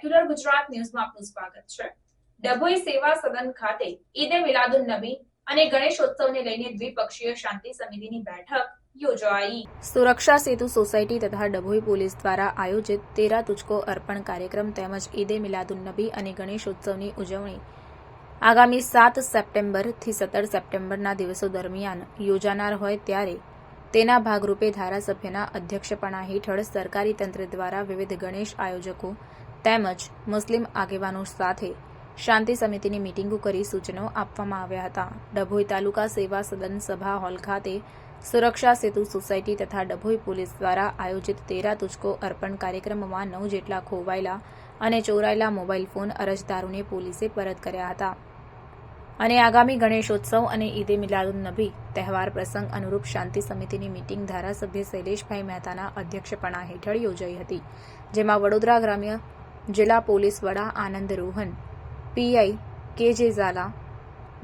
Secular Gujarat ન્યૂઝમાં આપનું સ્વાગત છે। ડભોઈ સેવા સદન ખાતે ઈદે મિલાદુન નબી અને ગણેશોત્સવને લઈને દ્વિપક્ષીય શાંતિ સમિતિની બેઠક યોજાઈ। સુરક્ષા સેતુ સોસાયટી તથા ડભોઈ પોલીસ દ્વારા આયોજિત 13 તુજકો અર્પણ કાર્યક્રમ તેમજ ઈદે મિલાદુન નબી અને ગણેશોત્સવની ઉજવણી આગામી 7 સપ્ટેમ્બરથી 17 સપ્ટેમ્બરના દિવસો દરમિયાન યોજાનાર હોય ત્યારે તેના ભાગરૂપે ધારાસભ્યના અધ્યક્ષપણા હેઠળ સરકારી તંત્ર દ્વારા વિવિધ ગણેશ આયોજકો તેમજ મુસ્લિમ આગેવાનો સાથે શાંતિ સમિતિની મીટિંગો કરી સૂચનો આપવામાં આવ્યા હતા। ડભોઈ તાલુકા સેવા સદન સભા હોલ ખાતે સુરક્ષા સેતુ સોસાયટી તથા ડભોઈ પોલીસ દ્વારા આયોજિત 13 તુજકો અર્પણ કાર્યક્રમમાં 9 જેટલા ખોવાયેલા અને ચોરાયેલા મોબાઈલ ફોન અરજદારોને પોલીસે પરત કર્યા હતા અને આગામી ગણેશોત્સવ અને ઈદે મિલાદુન નબી તહેવાર પ્રસંગ અનુરૂપ શાંતિ સમિતિની મીટિંગ ધારાસભ્ય શૈલેષભાઈ મહેતાના અધ્યક્ષપણા હેઠળ યોજાઈ હતી, જેમાં વડોદરા ગ્રામ્ય જિલ્લા પોલીસ વડા આનંદ રોહન, પીઆઈ કે.જે. ઝાલા,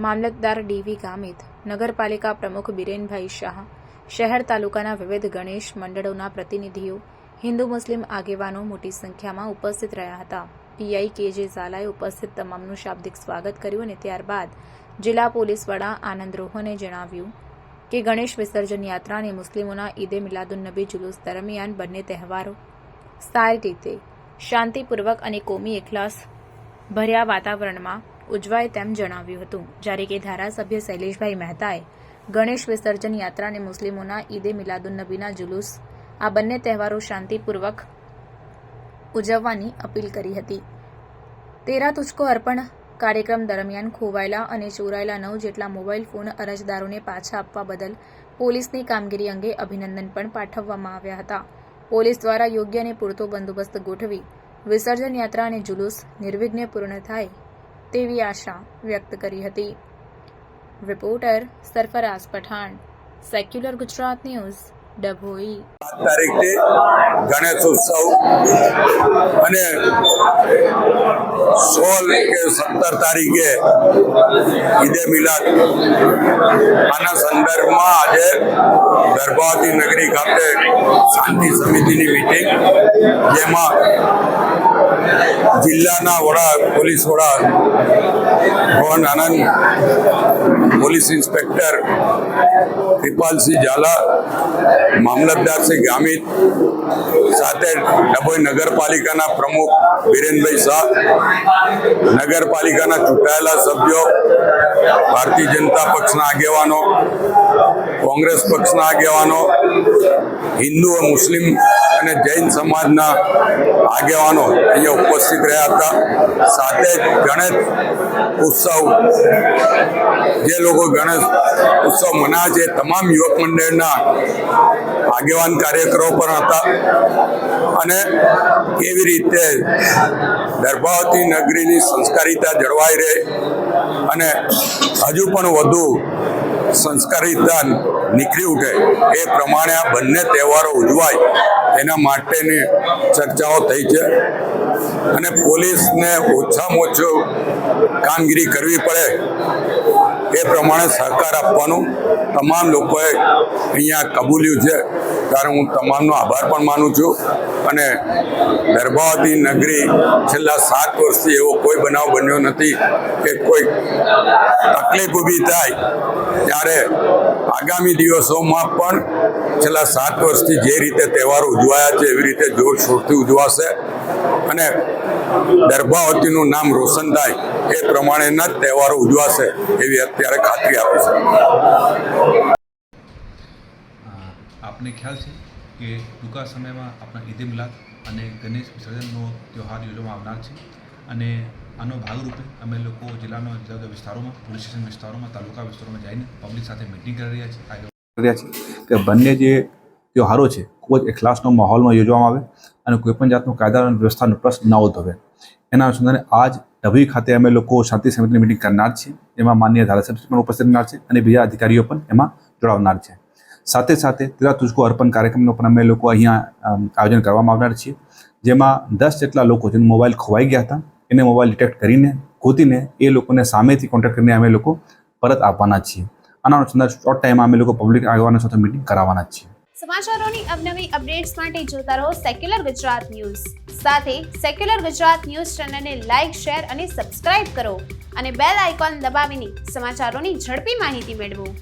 મામલતદાર ડી.વી. ગામિત, નગરપાલિકા પ્રમુખ બિરેનભાઈ શાહ, શહેર તાલુકાના વિવિધ ગણેશ મંડળોના પ્રતિનિધિઓ, હિન્દુ મુસ્લિમ આગેવાનો મોટી સંખ્યામાં ઉપસ્થિત રહ્યા હતા। પીઆઈ કે.જે. ઝાલાએ ઉપસ્થિત તમામનું શાબ્દિક સ્વાગત કર્યું અને ત્યારબાદ જિલ્લા પોલીસ વડા આનંદ રોહને જણાવ્યું કે ગણેશ વિસર્જન યાત્રા અને મુસ્લિમોના ઈદે મિલાદુન નબી જુલુસ દરમિયાન બંને તહેવારો સારી રીતે શાંતિપૂર્વક અને કોમી એકલાસ ભર્યા વાતાવરણમાં ઉજવાય તેમ જણાવ્યું હતું, જ્યારે કે ધારાસભ્ય શૈલેષભાઈ મહેતાએ ગણેશ વિસર્જન યાત્રા અને મુસ્લિમોના ઈદે મિલાદુન નબીના જુલુસ આ બંને તહેવારો શાંતિપૂર્વક ઉજવવાની અપીલ કરી હતી। 13 તુજકો અર્પણ કાર્યક્રમ દરમિયાન ખોવાયેલા અને ચોરાયેલા 9 જેટલા મોબાઈલ ફોન અરજદારોને પાછા આપવા બદલ પોલીસની કામગીરી અંગે અભિનંદન પણ પાઠવવામાં આવ્યા હતા। પોલીસ દ્વારા યોગ્ય અને પૂરતો બંદોબસ્ત ગોઠવી વિસર્જન યાત્રા અને જુલુસ નિર્વિઘ્ને પૂર્ણ થાય તેવી આશા વ્યક્ત કરી હતી। Reporter Sarfaraz Pathan, secular Gujarat news, Dabhoi. તારીખથી ગણેશોત્સવ અને 16 કે 17 તારીખે ઈદે મિલાદ આના સંદર્ભમાં આજે ગર્ભાવતી નગરી ખાતે શાંતિ સમિતિની મીટિંગ, જેમાં જિલ્લાના વડા પોલીસ વડા ભવન આનંદ, પોલીસ ઇન્સ્પેક્ટર કૃપાલસિંહ ઝાલા, મામલતદાર શ્રી ગામિત સાથે ડભોઈ નગરપાલિકાના પ્રમુખ બિરેનભાઈ શાહ, નગરપાલિકાના ચૂંટાયેલા સભ્યો, ભારતીય જનતા પક્ષના આગેવાનો, કોંગ્રેસ પક્ષના આગેવાનો, હિન્દુ મુસ્લિમ અને જૈન સમાજના આગેવાનો અહીંયા ઉપસ્થિત રહ્યા હતા। સાથે જ ગણેશ ઉત્સવ જે લોકો ગણેશ ઉત્સવ મનાવે છે તમામ યુવક મંડળના આગેવાન કાર્યકરો પણ હતા અને કેવી રીતે ગર્ભાવતી નગરીની સંસ્કારિતા જળવાઈ રહે અને હજુ પણ વધુ સંસ્કારિતા નીકળી ઉઠે એ પ્રમાણે આ બંને તહેવારો ઉજવાય એના માટેની ચર્ચાઓ થઈ છે અને પોલીસને ઓછામાં ઓછું કામગીરી કરવી પડે એ પ્રમાણે સહકાર આપવાનું તમામ લોકોએ અહીંયા કબૂલ્યું છે, ત્યારે હું તમામનો આભાર પણ માનું છું અને ગર્ભાવતી નગરી છેલ્લા 7 વર્ષથી એવો કોઈ બનાવ બન્યો નથી કે કોઈ તકલીફ ઊભી થાય, ત્યારે આગામી દિવસોમાં પણ છેલ્લા 7 વર્ષથી જે રીતે તહેવારો ઉજવાયા છે એવી રીતે જોરશોરથી ઉજવાશે અને ગર્ભાવતીનું નામ રોશન થાય એ પ્રમાણેના જ તહેવારો ઉજવાશે એવી અત્યારે ખાતરી આપી છે। આપને ખ્યાલ છે કે ટૂંકા સમયમાં આપણા ઈદે મિલાદ અને ગણેશ વિસર્જનનો તહેવાર યોજવામાં આવનાર છે અને આનો ભાગરૂપે અમે લોકો જિલ્લાના જુદા જુદા વિસ્તારોમાં, પોલીસ સ્ટેશન વિસ્તારોમાં, તાલુકા વિસ્તારોમાં જઈને પબ્લિક સાથે મિટિંગ કરી રહ્યા છીએ કે બંને જે તહેવારો છે ખૂબ જ એકલાસનો માહોલમાં યોજવામાં આવે અને કોઈપણ જાતનું કાયદા અને વ્યવસ્થાનો પ્રશ્ન ન ઉદ્ભવે એના અનુસંધાને આજ ડભોઈ ખાતે અમે લોકો શાંતિ સમિતિની મિટિંગ કરનાર છીએ, એમાં માનનીય ધારાસભ્ય પણ ઉપસ્થિત રહેનાર છે અને બીજા અધિકારીઓ પણ એમાં જોડાવનાર છે। સાથે સાથે 13 તુજકો અર્પણ કાર્યક્રમનો પણ અમે લોકો અહીંયા આયોજન કરવામાં આવનાર છીએ, જેમાં 10 જેટલા લોકો જેનો મોબાઈલ ખોવાઈ ગયા હતા એને મોબાઈલ ડિટેક્ટ કરીને ગોતીને એ લોકોને સામેથી કોન્ટેક્ટ કરીને અમે લોકો પરત આપવાના છીએ। આના અનુસંધાને શોર્ટ ટાઈમમાં અમે લોકો પબ્લિક આગેવાનો સાથે મિટિંગ કરાવવાના છીએ। સમાચારોની અવનવી અપડેટ્સ માટે જોતા રહો સેક્યુલર ગુજરાત ન્યૂઝ। સાથે સેક્યુલર ગુજરાત ન્યૂઝ ચેનલને લાઇક, શેર અને સબસ્ક્રાઇબ કરો અને બેલ આઇકોન દબાવીને સમાચારોની ઝડપી માહિતી મેળવો.